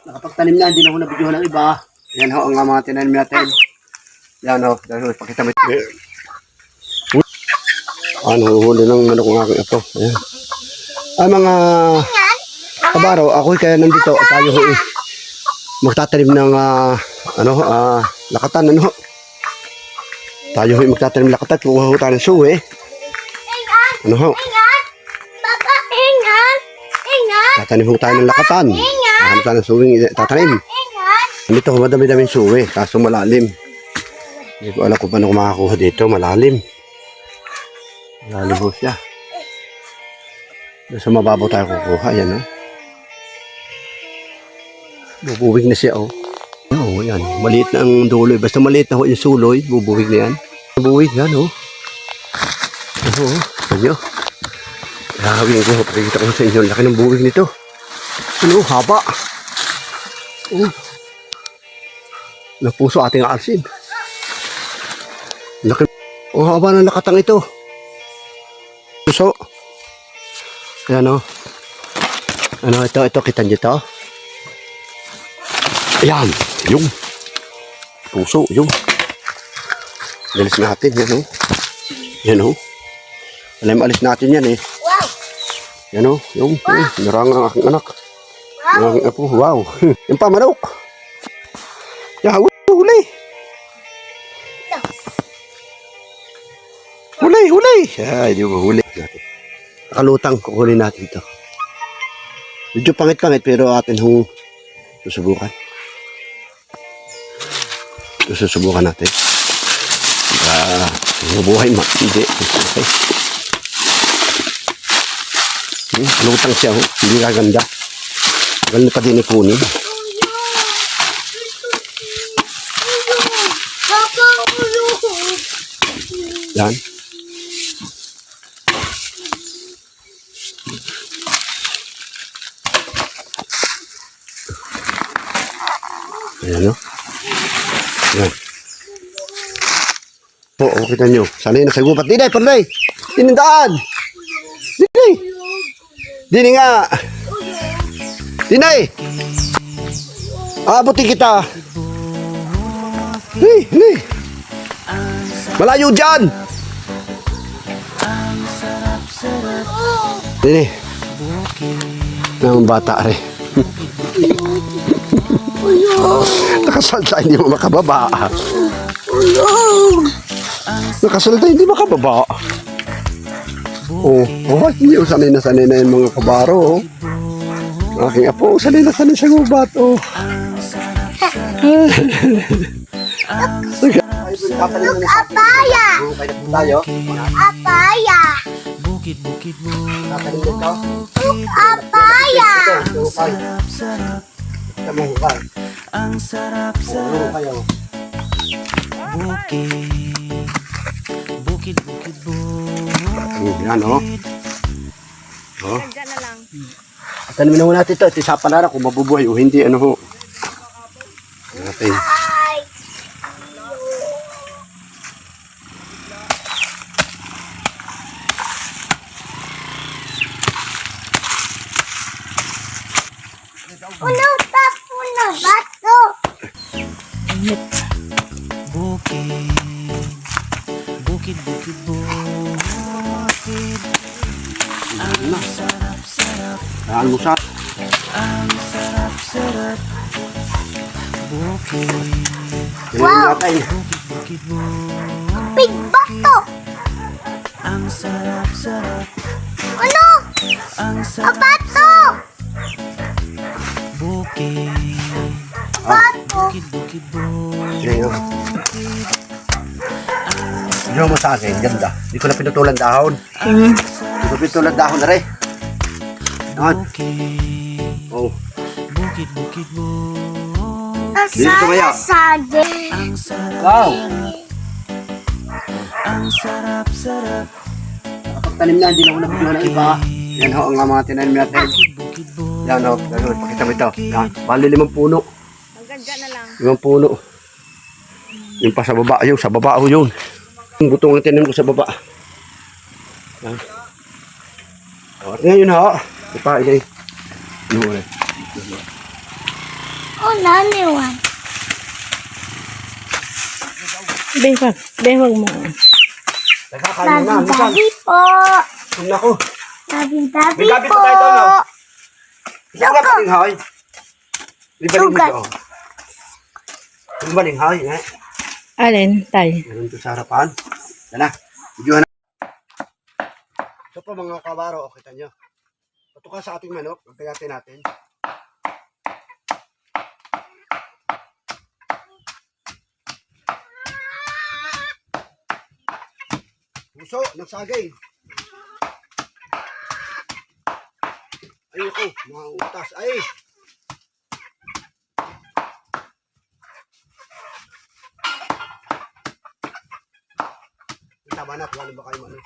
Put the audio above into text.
Nakapagtanim na, hindi na ako nabidyo ng iba. Yan ho, ang mga tinanim natin. Yan ho, dahil pakita mo. Ano, huli ng manok ng aking ito. Ayan. Ay mga kabaro, ako'y kaya nandito. Tayo ho eh. Magtatanim ng lakatan. Ano ho. Tayo ho magtatanim ng lakatan. Kuha ho tayo ng suwe. Ano ho. Tatanim ho tayo ng lakatan. Hanap tayo ng suwing tatanim. Dito ho, madami-daming suwe. Kaso malalim. Hindi ko alam kung paano makakuha dito. Malalim. Malalim ho siya. Sa mababaw tayo kukuha. Yan o. Bubuwig na siya o. Oo, yan. Maliit na ang duloy. Basta maliit na ho yung suloy. Bubuwig na yan. Bubuwig yan o. Oo. Ano? Gagawin ko. Pakikita ko sa inyo. Laki ng buwig nito. Ano? Haba. Oo. Napuso ating aalsin. Laki. O haba ng lakatang ito. Puso. Ayan o. Ano ito? Kita nyo ito? Ayan. Yung. Puso. Yung. Alis natin. Yan o. Yan o. Alis natin yan eh. Yan o. Yung. Narang ang aking anak. Ang aking apo. Wow. Yung pamanok. Yan. Huli. Huli. Ay, di ba huli natin. Nakalutang, kukunin natin ito. Medyo pangit-pangit pero atin hong susubukan. Susubukan natin. Mabuhay ma. Hindi. Okay. Lutang siya. Hindi kaganda. Ganda pa din ikunin. Yan. Ayan o. Ayan. Oo, kita nyo. Sanay na sa gubat. Dinay, panday. Tinindaan. Dinay. Dinay nga. Dinay. Abutin kita. Hey. Malayo dyan. Dinay. Ang bata rin. Nakasalta, hindi mo makababa. Nakasalta, hindi makababa. Hindi ko sanay na yung mga kabaro. Aking apo, sanay na sa gubat. Look, apaya! Apaya! Look, apaya! Ang sarap-sarap. Bukid. Yan o. Tanamin na muna natin ito. Isapan na kung mabubuhay o hindi. Ano ho. Natin. Puno bato. Bukid. Ang sarap-sarap. Ang sarap-sarap. Bukid. Wow. Bukid. Big bato. Ang sarap-sarap. Ano? Ang Bato. Bukid. Bato. Bukid. Yan o. Diyan mo sa akin. Ganda. Hindi ko na pinutulan dahon. Hindi ko pinutulan dahon na rin. Yan. Oh. Bukid. Dito kaya. Ang sarap. Wow. Ang sarap-sarap. Nakapagtanim na, hindi na ako nabidyo ng iba. Yan ho, ang mga tinanim natin. Bukid. Yan ho, pakita mo ito. Yan. Bali 5 puno. Maganda na lang. 5 puno. Yung pa sa baba, yung sa baba ho yun. Yung butong ang tinanim ko sa baba. Yan. At ngayon ho, ipa ilay. Yung ulit. Oh, naniwan. Bewag mo. Nagkakain na. Minsan. Dabi po. Kung ako. Dabi May gabi po. pa tayo doon, no? Isa ka balinghoy. May balinghoy ko. May balinghoy, eh. Alin, tay? Meron to sa harapan. Yan na. Videohan na. Ito po mga kabaro, o kita nyo. Patuka sa ating manok, magkayatin natin. Puso, nagsagay. Ay ako, mga utas. Ay! Tama na, wala ba kayo ano?